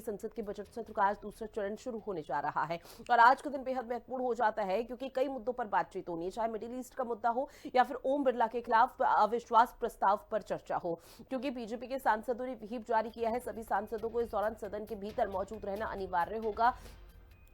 संसद के बजट सत्र का आज दूसरा चरण शुरू होने जा रहा है और आज का दिन बेहद महत्वपूर्ण हो जाता है क्योंकि कई मुद्दों पर बातचीत होनी है, चाहे मिडिल ईस्ट का मुद्दा हो या फिर ओम बिरला के खिलाफ अविश्वास प्रस्ताव पर चर्चा हो। क्योंकि बीजेपी के सांसदों ने व्हिप जारी किया है, सभी सांसदों को इस दौरान सदन के भीतर मौजूद रहना अनिवार्य होगा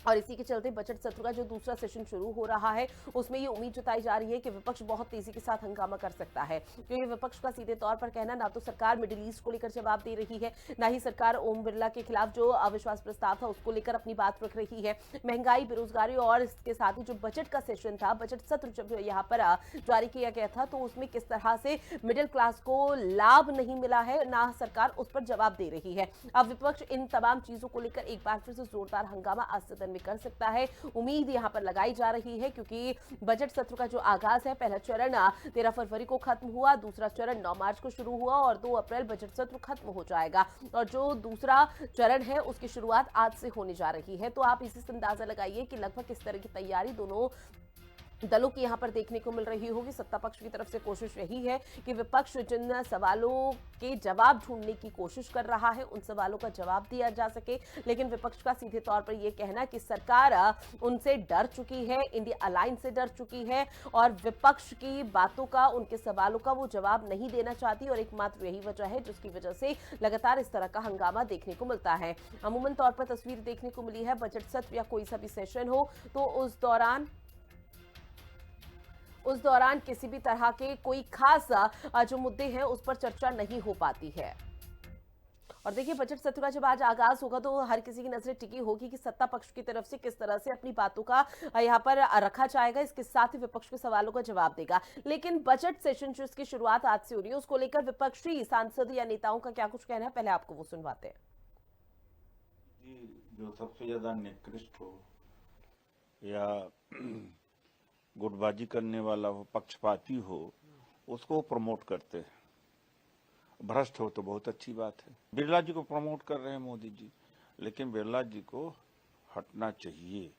और इसी के चलते बजट सत्र का जो दूसरा सेशन शुरू हो रहा है उसमें ये उम्मीद जताई जा रही है कि विपक्ष बहुत तेजी के साथ हंगामा कर सकता है, क्योंकि विपक्ष का सीधे तौर पर कहना ना तो सरकार मिडिल ईस्ट को लेकर जवाब दे रही है, ना ही सरकार ओम बिरला के खिलाफ जो अविश्वास प्रस्ताव था उसको लेकर अपनी बात रख रही है। महंगाई, बेरोजगारी और इसके साथ ही जो बजट का सेशन था, बजट सत्र जब यहाँ पर जारी किया गया था तो उसमें किस तरह से मिडिल क्लास को लाभ नहीं मिला है, ना सरकार उस पर जवाब दे रही है। अब विपक्ष इन तमाम चीजों को लेकर एक बार फिर से जोरदार हंगामा आज सदन में कर सकता है, उम्मीद यहां पर लगाई जा रही है, क्योंकि बजट सत्र का जो आगाज है, पहला चरण 13 फरवरी को खत्म हुआ, दूसरा चरण 9 मार्च को शुरू हुआ और 2 अप्रैल बजट सत्र खत्म हो जाएगा और जो दूसरा चरण है उसकी शुरुआत आज से होने जा रही है। तो आप इसी से अंदाजा लगाइए कि लगभग किस तरह की तैयारी दोनों दलों की यहां पर देखने को मिल रही होगी। सत्ता पक्ष की तरफ से कोशिश यही है कि विपक्ष जिन सवालों के जवाब ढूंढने की कोशिश कर रहा है उन सवालों का जवाब दिया जा सके, लेकिन विपक्ष का सीधे तौर पर यह कहना कि सरकार उनसे डर चुकी है, इंडिया अलायंस से डर चुकी है और विपक्ष की बातों का, उनके सवालों का वो जवाब नहीं देना चाहती और एकमात्र यही वजह है जिसकी वजह से लगातार इस तरह का हंगामा देखने को मिलता है। अमूमन तौर पर तस्वीर देखने को मिली है, बजट सत्र या कोई सा भी सेशन हो तो उस दौरान किसी भी तरह के कोई खास जो मुद्दे हैं उस पर चर्चा नहीं हो पाती है। और देखिए, बजट सत्र का जब आज आगाज होगा तो हर किसी की नजरें टिकी होगी कि सत्ता पक्ष की तरफ से किस तरह से अपनी बातों का यहाँ पर रखा जाएगा, इसके साथ ही विपक्ष के सवालों का जवाब देगा। लेकिन बजट सेशन जो इसकी शुरुआत आज से हो रही है उसको लेकर विपक्षी सांसद या नेताओं का क्या कुछ कहना है, पहले आपको वो सुनवाते हैं। जो सबसे ज्यादा निकृष्ट हो या गुटबाजी करने वाला हो, पक्षपाती हो, उसको प्रमोट करते हैं। भ्रष्ट हो तो बहुत अच्छी बात है। बिरला जी को प्रमोट कर रहे हैं मोदी जी, लेकिन बिरला जी को हटना चाहिए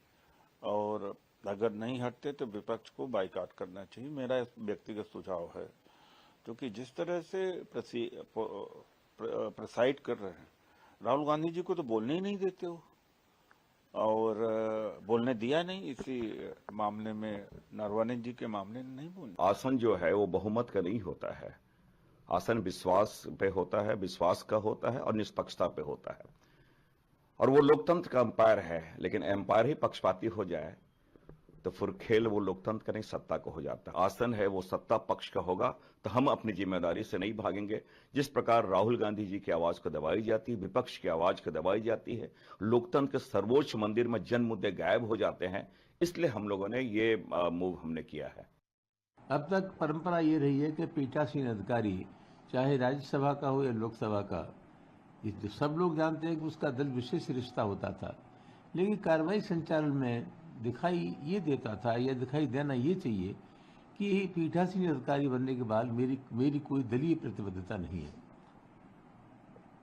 और अगर नहीं हटते तो विपक्ष को बाइकआउट करना चाहिए, मेरा व्यक्तिगत सुझाव है। क्योंकि जिस तरह से प्रेसाइड कर रहे हैं, राहुल गांधी जी को तो बोलने ही नहीं देते हो और बोलने दिया नहीं। इसी मामले में नरवणे जी के मामले में नहीं बोले। आसन जो है वो बहुमत का नहीं होता है, आसन विश्वास पे होता है, विश्वास का होता है और निष्पक्षता पे होता है और वो लोकतंत्र का एम्पायर है। लेकिन एम्पायर ही पक्षपाती हो जाए तो फिर खेल वो लोकतंत्र का नहीं, सत्ता को हो जाता है। आसन है वो सत्ता पक्ष का होगा तो हम अपनी जिम्मेदारी से नहीं भागेंगे। जिस प्रकार राहुल गांधी जी की आवाज को दबाई जाती है, विपक्ष की आवाज को दबाई जाती है, लोकतंत्र के सर्वोच्च मंदिर में जन मुद्दे गायब हो जाते हैं, इसलिए हम लोगों ने ये मूव हमने किया है। अब तक परंपरा ये रही है कि पीठासीन अधिकारी चाहे राज्यसभा का हो या लोकसभा का, ये सब लोग जानते हैं कि उसका दल विशेष रिश्ता होता था, लेकिन कार्रवाई संचालन में दिखाई ये देता था या दिखाई देना ये चाहिए कि पीठासीन अधिकारी बनने के बाद मेरी कोई दलीय प्रतिबद्धता नहीं है।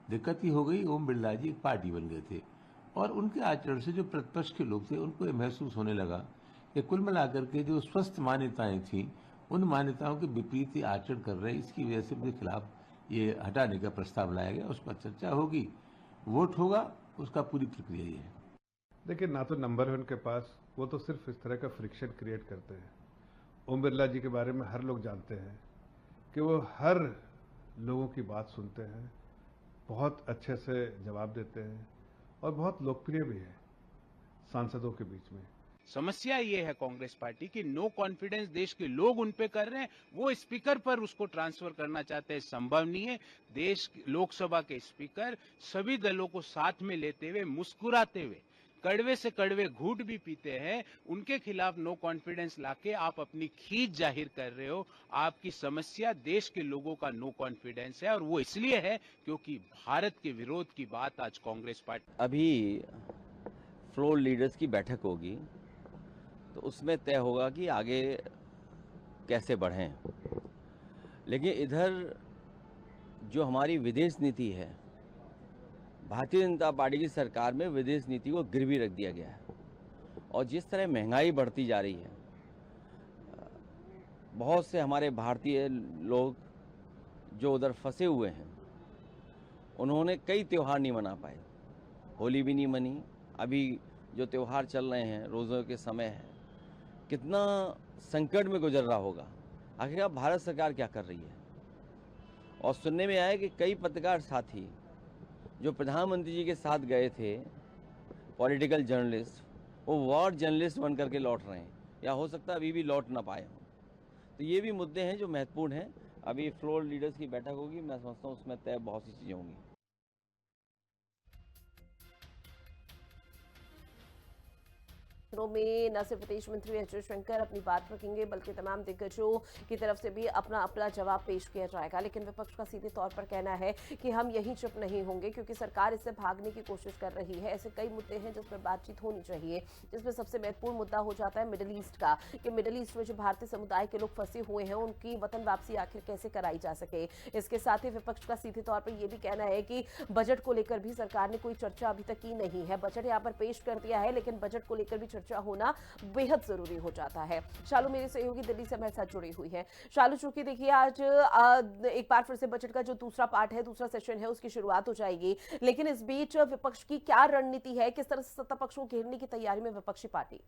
दिक्कत ही हो गई, ओम बिरला जी एक पार्टी बन गए थे और उनके आचरण से जो प्रतिपक्ष के लोग थे उनको ये महसूस होने लगा कि कुल मिलाकर के जो स्वस्थ मान्यताएं थी उन मान्यताओं के विपरीत आचरण कर रहे हैं। इसकी वजह से उनके खिलाफ ये हटाने का प्रस्ताव लाया गया, उस पर चर्चा होगी, वोट होगा, उसका पूरी प्रक्रिया ये है। देखिए, ना तो नंबर है उनके पास, वो तो सिर्फ इस तरह का फ्रिक्शन क्रिएट करते हैं। ओम बिरला जी के बारे में हर लोग जानते हैं कि वो हर लोगों की बात सुनते हैं, बहुत अच्छे से जवाब देते हैं और बहुत लोकप्रिय भी है सांसदों के बीच में। समस्या ये है कांग्रेस पार्टी की, नो कॉन्फिडेंस देश के लोग उन पे कर रहे हैं, वो स्पीकर पर उसको ट्रांसफर करना चाहते हैं, संभव नहीं है। देश लोकसभा के स्पीकर सभी दलों को साथ में लेते हुए, मुस्कुराते हुए, कड़वे से कड़वे घूंट भी पीते हैं, उनके खिलाफ नो कॉन्फिडेंस लाके आप अपनी खींच जाहिर कर रहे हो। आपकी समस्या देश के लोगों का नो कॉन्फिडेंस है और वो इसलिए है क्योंकि भारत के विरोध की बात आज कांग्रेस पार्टी। अभी फ्लोर लीडर्स की बैठक होगी तो उसमें तय होगा कि आगे कैसे बढ़ें, लेकिन इधर जो हमारी विदेश नीति है, भारतीय जनता पार्टी की सरकार में विदेश नीति को गिरवी रख दिया गया है और जिस तरह महंगाई बढ़ती जा रही है, बहुत से हमारे भारतीय लोग जो उधर फंसे हुए हैं उन्होंने कई त्यौहार नहीं मना पाए होली भी नहीं मनी, अभी जो त्यौहार चल रहे हैं, रोज़ों के समय है, कितना संकट में गुजर रहा होगा। आखिरकार भारत सरकार क्या कर रही है? और सुनने में आया कि कई पत्रकार साथी जो प्रधानमंत्री जी के साथ गए थे, पॉलिटिकल जर्नलिस्ट, वो वॉर जर्नलिस्ट बन करके लौट रहे हैं, या हो सकता है अभी भी लौट ना पाए हों। तो ये भी मुद्दे हैं जो महत्वपूर्ण हैं। अभी फ्लोर लीडर्स की बैठक होगी, मैं समझता हूँ उसमें तय बहुत सी चीज़ें होंगी। में न सिर्फ विदेश मंत्री एस जयशंकर अपनी बात रखेंगे, बल्कि तमाम दिग्गजों की तरफ से भी अपना अपना जवाब पेश किया जाएगा। लेकिन विपक्ष का सीधे तौर पर कहना है कि हम यहीं चुप नहीं होंगे, क्योंकि सरकार इससे भागने की कोशिश कर रही है। ऐसे कई मुद्दे हैं जिस पर बातचीत होनी चाहिए, जिसमें सबसे महत्वपूर्ण मुद्दा हो जाता है मिडिल ईस्ट का, कि मिडिल ईस्ट में जो भारतीय समुदाय के लोग फंसे हुए हैं, उनकी वतन वापसी आखिर कैसे कराई जा सके। इसके साथ ही विपक्ष का सीधे तौर पर यह भी कहना है कि बजट को लेकर भी सरकार ने कोई चर्चा अभी तक की नहीं है। बजट यहाँ पर पेश कर दिया है, लेकिन बजट को लेकर भी चर्चा होना बेहद जरूरी हो जाता है। शालू मेरी सहयोगी दिल्ली से हमारे साथ जुड़ी हुई है। शालू, चूंकि देखिए आज एक बार फिर से बजट का जो दूसरा पार्ट है, दूसरा सेशन है, उसकी शुरुआत हो जाएगी, लेकिन इस बीच विपक्ष की क्या रणनीति है? किस तरह से सत्ता पक्ष को घेरने की तैयारी में विपक्षी पार्टी?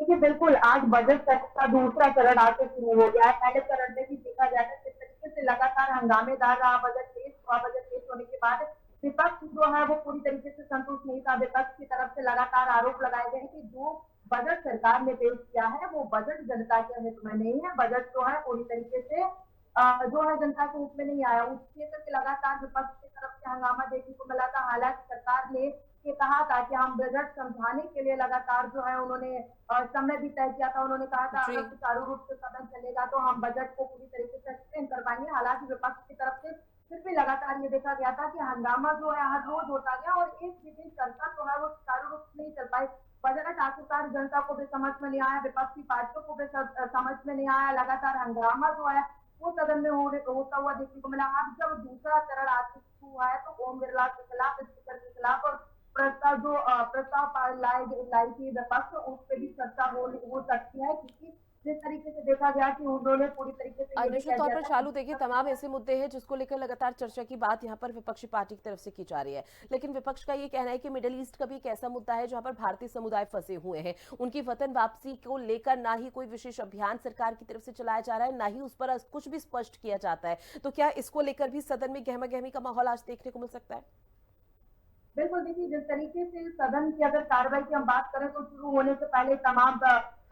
देखिए, बिल्कुल आज बजट सत्र का दूसरा चरण आज से शुरू हो गया है। पहले चरण में भी देखा जाए तो किस तरीके से लगातार हंगामेदार रहा बजट पेश होने के बाद विपक्ष जो है वो पूरी तरीके से संतुष्ट नहीं था। विपक्ष की तरफ से लगातार आरोप लगाए गए कि जो बजट सरकार ने पेश किया है वो बजट जनता के हित में नहीं है। बजट जो है पूरी तरीके से जो है जनता के हित में नहीं आया। उसके लेकर लगातार विपक्ष की तरफ से हंगामा देखने को मिला था। हालांकि सरकार ने ये कहा था कि हम बजट समझाने के लिए लगातार जो है उन्होंने समय भी तय किया था। उन्होंने कहा था अगर सुचारू रूप से सदन चलेगा तो हम बजट को पूरी तरीके से एक्सप्लेन कर पाएंगे। हालांकि विपक्ष की तरफ से फिर भी लगातार ये देखा गया था कि हंगामा जो है हर रोज होता गया और एक भी चर्चा जो है वो सुचारू रूप से नहीं चल पाई। बजट आखिरकार जनता को भी समझ में नहीं आया, विपक्षी पार्टियों को भी समझ में नहीं आया। लगातार हंगामा जो है वो सदन में होता हुआ देखने को मिला। अब जब दूसरा चरण आज शुरू हुआ है तो ओम बिरला के खिलाफ, स्पीकर के खिलाफ और प्रस्ताव लाई थी विपक्ष, उस पर भी चर्चा हो सकती है, क्योंकि जिस तरीके से देखा गया कि उन्होंने पूरी तरीके से निश्चित तौर पर शालू, देखिए तमाम ऐसे मुद्दे हैं जिसको लेकर लगातार चर्चा की बात यहाँ पर विपक्षी पार्टी की तरफ से की जा रही है। लेकिन विपक्ष का ये कहना है कि मिडिल ईस्ट का भी एक ऐसा मुद्दा है जहां पर भारतीय समुदाय फंसे हुए हैं। उनकी वतन वापसी को लेकर ना ही कोई विशेष अभियान सरकार की तरफ से चलाया जा रहा है, ना ही उस पर कुछ भी स्पष्ट किया जाता है। तो क्या इसको लेकर भी सदन में गहमा गहमी का माहौल आज देखने को मिल सकता है? बिल्कुल, देखिए जिस तरीके से सदन की अगर कार्रवाई की हम बात करें तो शुरू होने से पहले तमाम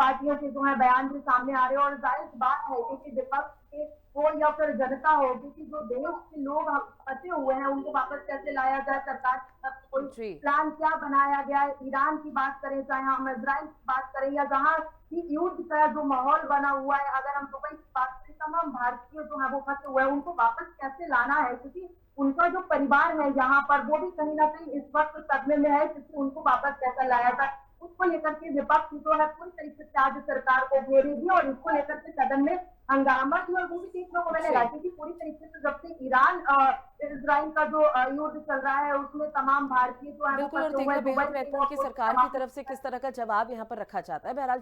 पार्टियों के जो है बयान भी सामने आ रहे हैं और जाहिर बात है कि विपक्ष के हो या फिर जनता हो, क्योंकि जो देश के लोग फंसे हुए हैं उनको वापस कैसे लाया जाए, सरकार की तरफ कोई प्लान क्या बनाया गया है। ईरान की बात करें, चाहे हम इजराइल की बात करें या जहाँ की युद्ध का जो माहौल बना हुआ है, अगर हम दुबई की बात करें, तमाम भारतीय जो है वो फंसे हुए हैं, उनको वापस कैसे लाना है, क्योंकि उनका जो परिवार है यहाँ पर वो भी कहीं ना कहीं इस वक्त सदमे में है, क्योंकि उनको वापस कैसा लाया जाए उसको लेकर के विपक्ष जो है पूरी तरीके से आज सरकार को घेरेगी और इसको लेकर के सदन में हंगामा की और वो भी देखने को मिलेगा, क्योंकि पूरी तरीके से जब से ईरान इजराइल का जो युद्ध चल रहा है उसमें तमाम भारतीय जो है बिल्कुल, और देखना बेहद महत्वपूर्ण कि सरकार की तरफ से किस तरह का जवाब यहाँ पर रखा जाता है। बहरहाल